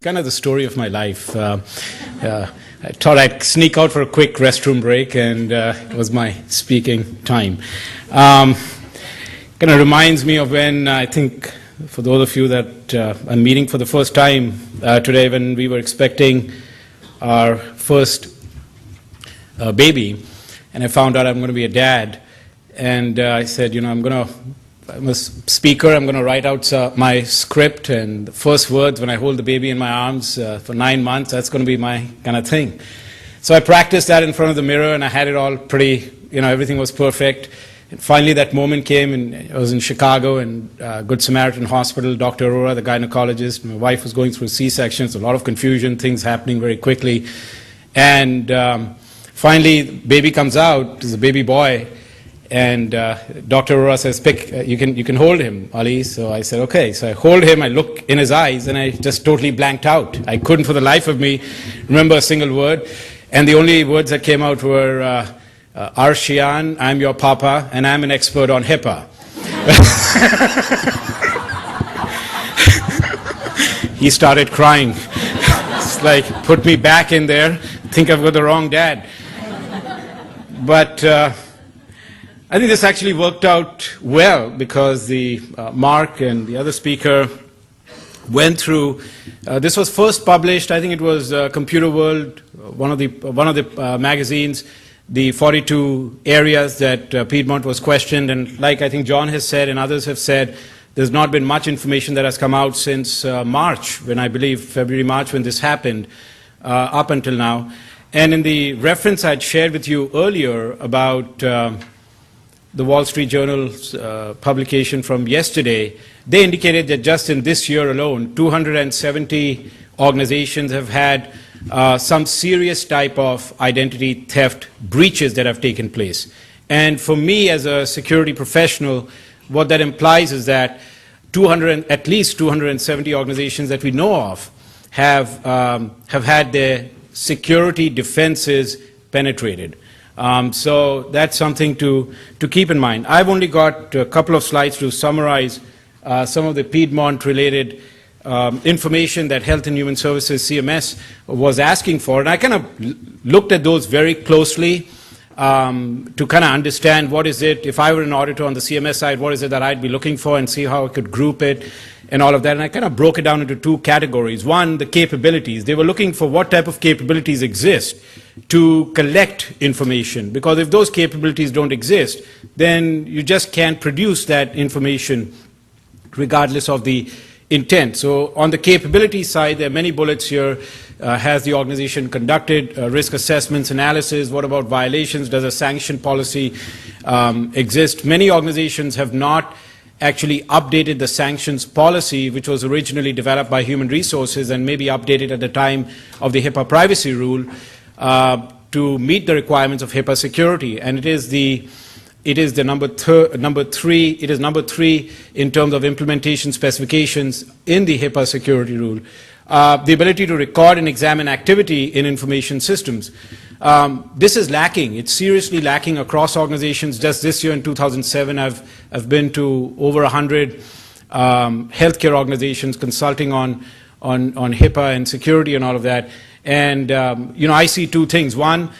Kind of the story of my life. I thought I'd sneak out for a quick restroom break, and it was my speaking time. Kind of reminds me of when, I think, for those of you that I'm meeting for the first time today, when we were expecting our first baby, and I found out I'm going to be a dad, and I said, I'm a speaker, I'm going to write out my script, and the first words when I hold the baby in my arms for 9 months, that's going to be my kind of thing. So I practiced that in front of the mirror, and I had it all pretty, everything was perfect. And finally that moment came, and I was in Chicago, and Good Samaritan Hospital, Dr. Aurora, the gynecologist, my wife was going through C-sections, a lot of confusion, things happening very quickly. And finally, baby comes out, it's a baby boy. And Dr. Aurora says, you can hold him, Ali. So I said, okay. So I hold him, I look in his eyes, and I just totally blanked out. I couldn't for the life of me remember a single word. And the only words that came out were, Arshian, I'm your papa, and I'm an expert on HIPAA. He started crying. It's like, put me back in there, think I've got the wrong dad. But I think this actually worked out well, because the Mark and the other speaker went through. This was first published, I think it was Computer World, one of the magazines, the 42 areas that Piedmont was questioned, and like I think John has said and others have said, there's not been much information that has come out since March, when I believe February, March, when this happened, up until now. And in the reference I'd shared with you earlier about the Wall Street Journal's publication from yesterday, they indicated that just in this year alone, 270 organizations have had some serious type of identity theft breaches that have taken place. And for me as a security professional, what that implies is that at least 270 organizations that we know of have had their security defenses penetrated. So that's something to keep in mind. I've only got a couple of slides to summarize some of the Piedmont-related information that Health and Human Services, CMS, was asking for. And I kind of looked at those very closely to kind of understand what is it, if I were an auditor on the CMS side, what is it that I'd be looking for, and see how I could group it and all of that. And I kind of broke it down into two categories. One, the capabilities. They were looking for what type of capabilities exist to collect information, because if those capabilities don't exist, then you just can't produce that information regardless of the intent. So on the capability side, there are many bullets here. Has the organization conducted risk assessments, analysis? What about violations? Does a sanction policy exist? Many organizations have not actually updated the sanctions policy, which was originally developed by Human Resources and maybe updated at the time of the HIPAA privacy rule to meet the requirements of HIPAA security. And it is number three in terms of implementation specifications in the HIPAA security rule. The ability to record and examine activity in information systems. This is lacking. It's seriously lacking across organizations. Just this year in 2007, I've been to over 100 healthcare organizations consulting on HIPAA and security and all of that. And I see two things. One,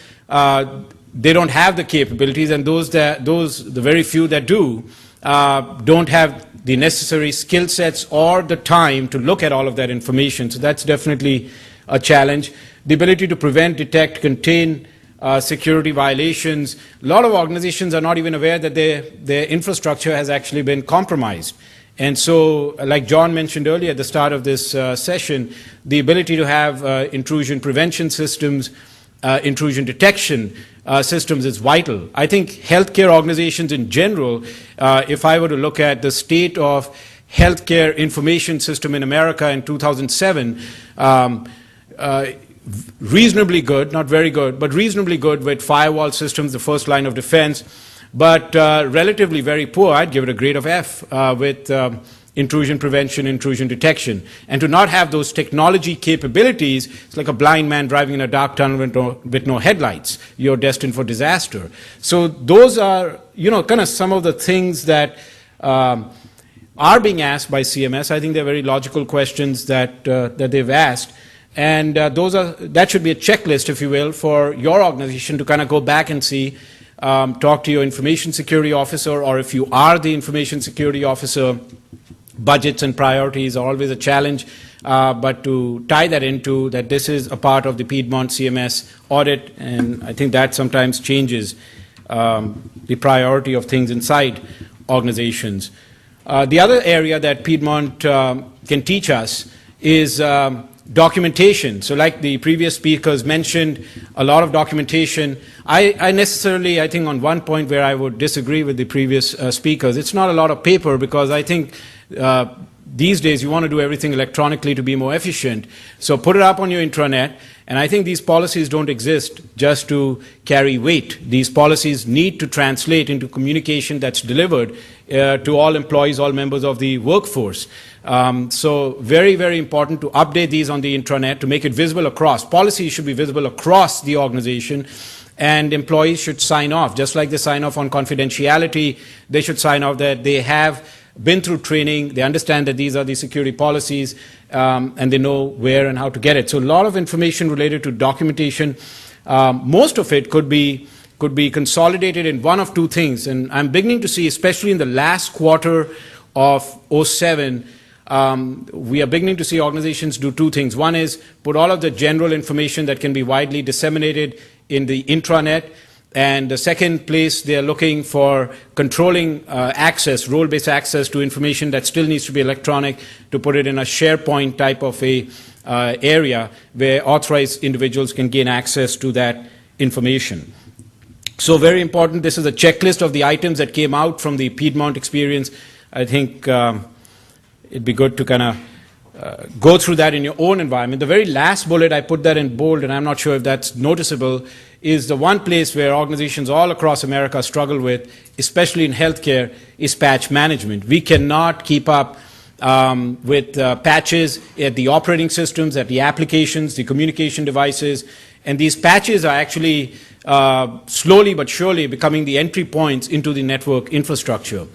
they don't have the capabilities, and the very few that do don't have the necessary skill sets or the time to look at all of that information. So that's definitely a challenge. The ability to prevent, detect, contain security violations. A lot of organizations are not even aware that their infrastructure has actually been compromised. And so, like John mentioned earlier at the start of this session, the ability to have intrusion prevention systems, intrusion detection systems is vital. I think healthcare organizations in general, if I were to look at the state of healthcare information system in America in 2007, reasonably good, not very good, but reasonably good with firewall systems, the first line of defense, but relatively very poor. I'd give it a grade of F with intrusion prevention, intrusion detection. And to not have those technology capabilities, it's like a blind man driving in a dark tunnel with no headlights. You're destined for disaster. So those are, kind of some of the things that are being asked by CMS. I think they're very logical questions that they've asked. And that should be a checklist, if you will, for your organization to kind of go back and see, talk to your information security officer, or if you are the information security officer, budgets and priorities are always a challenge, but to tie that into that this is a part of the Piedmont CMS audit, and I think that sometimes changes the priority of things inside organizations. The other area that Piedmont can teach us is documentation. So like the previous speakers mentioned, a lot of documentation. I think on one point where I would disagree with the previous speakers, it's not a lot of paper, because I think these days you want to do everything electronically to be more efficient. So put it up on your intranet, and I think these policies don't exist just to carry weight. These policies need to translate into communication that's delivered to all employees, all members of the workforce. So very, very important to update these on the intranet to make it visible across. Policies should be visible across the organization, and employees should sign off. Just like they sign off on confidentiality, they should sign off that they have been through training, they understand that these are the security policies, and they know where and how to get it. So a lot of information related to documentation. Most of it could be consolidated in one of two things, and I'm beginning to see, especially in the last quarter of '07, we are beginning to see organizations do two things. One is put all of the general information that can be widely disseminated in the intranet, and the second place they're looking for controlling access, role-based access to information that still needs to be electronic, to put it in a SharePoint type of a area where authorized individuals can gain access to that information. So very important, this is a checklist of the items that came out from the Piedmont experience. I think it'd be good to kind of go through that in your own environment. The very last bullet, I put that in bold, and I'm not sure if that's noticeable, is the one place where organizations all across America struggle with, especially in healthcare, is patch management. We cannot keep up with patches at the operating systems, at the applications, the communication devices, and these patches are actually slowly but surely becoming the entry points into the network infrastructure.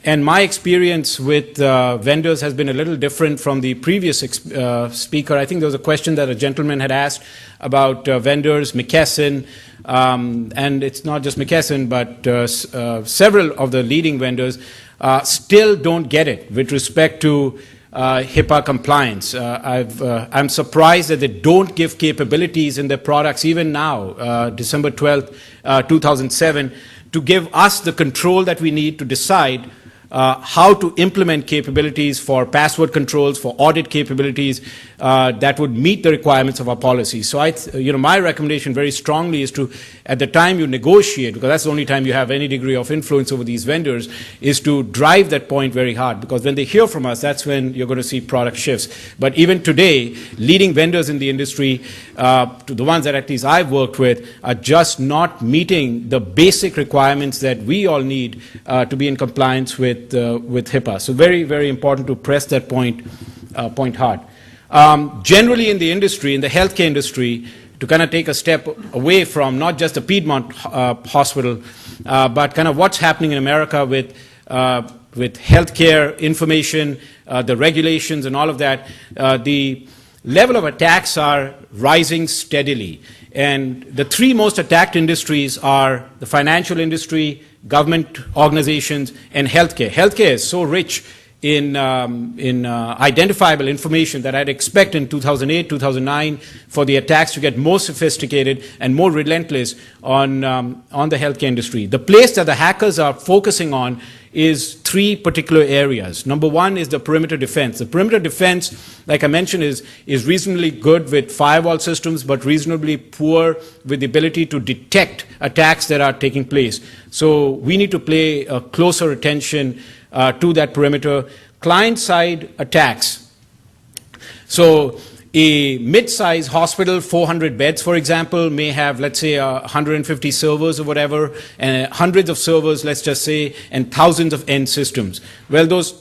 And my experience with vendors has been a little different from the previous speaker. I think there was a question that a gentleman had asked about vendors, McKesson, and it's not just McKesson, but several of the leading vendors still don't get it with respect to HIPAA compliance. I'm surprised that they don't give capabilities in their products even now, December 12th, 2007, to give us the control that we need to decide how to implement capabilities for password controls, for audit capabilities that would meet the requirements of our policy. So my recommendation very strongly is to, at the time you negotiate, because that's the only time you have any degree of influence over these vendors, is to drive that point very hard, because when they hear from us, that's when you're going to see product shifts. But even today, leading vendors in the industry, to the ones that at least I've worked with, are just not meeting the basic requirements that we all need to be in compliance with HIPAA. So very, very important to press that point hard. Generally in the industry, in the healthcare industry, to kind of take a step away from not just the Piedmont hospital, but kind of what's happening in America with healthcare information, the regulations and all of that, the level of attacks are rising steadily. And the three most attacked industries are the financial industry, government organizations, and healthcare. Healthcare is so rich in identifiable information that I'd expect in 2008, 2009 for the attacks to get more sophisticated and more relentless on the healthcare industry. The place that the hackers are focusing on is three particular areas. Number one is the perimeter defense. The perimeter defense, like I mentioned, is reasonably good with firewall systems, but reasonably poor with the ability to detect attacks that are taking place. So we need to pay closer attention to that perimeter. Client-side attacks. So a mid-size hospital, 400 beds, for example, may have, let's say, 150 servers or whatever, and hundreds of servers, let's just say, and thousands of end systems. Well, those